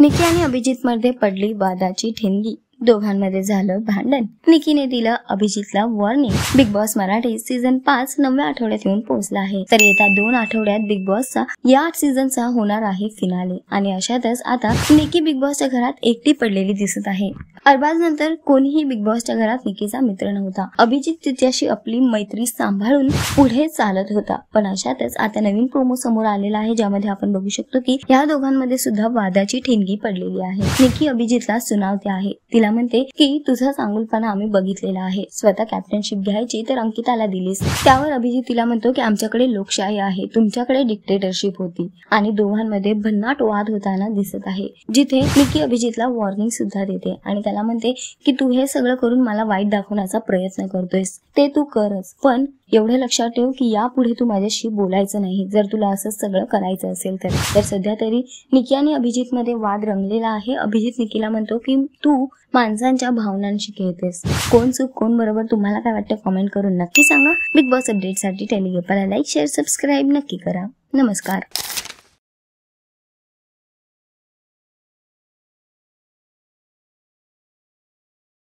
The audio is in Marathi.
निकी आणि अभिजित मध्ये पडली वादाची ठिणगी, दोघांमध्ये झालं भांडण। निकीने दिलं अभिजितला warning. Bigg Boss Marathi season 5 9व्या आठवड्यात येऊन पोहोचला आहे। तर येत्या 2 आठवड्यात बिग बॉसचा या सीझनचा होणार आहे फिनाले आणि अशातच आता निकी बिग बॉसच्या घरात एकटी पडलेली दिसत आहे। अरबाज नंतर कोणीही बिग बॉसच्या घरात निकीचा मित्र नव्हता। अभिजित तिच्याशी आपली मैत्री सांभाळून पुढे चालत होता, पण अशातच आता नवीन प्रोमो समोर आलेला आहे, ज्यामध्ये आपण बघू शकतो की या दोघांमध्ये सुद्धा वादाची ठिणगी पडलेली आहे। निकी अभिजितला सुनावते आहे, तिला म्हणते की तुझा चांगुलपणा आम्ही बघितलेला आहे, स्वतः कॅप्टनशिप घ्यायची तर अंकिताला दिलीस। त्यावर अभिजित तिला म्हणतो की आमच्याकडे लोकशाही आहे, तुमच्याकडे डिक्टेटरशिप होती आणि दोघांमध्ये भन्नाट वाद होताना दिसत आहे, जिथे निकी अभिजितला वॉर्निंग सुद्धा देते आणि त्याला म्हणते की तू हे सगळं करून मला वाईट दाखवण्याचा प्रयत्न करतोयस, ते तू करच, पण एवढे लक्षात ठेव की यापुढे तू माझ्याशी बोलायचं नाही जर तुला असं सगळं करायचं असेल तर सध्या तरी निकी आणि अभिजित मध्ये वाद रंगलेला आहे। अभिजित निकीला म्हणतो की तू माणसांच्या भावनांशी खेळतेस, कोण चूक कोण बरोबर, तुम्हाला काय वाटतं कमेंट करून नक्की सांगा। बिग बॉस अपडेटसाठी टेलिग्रामला लाईक शेअर सबस्क्राईब नक्की करा। नमस्कार।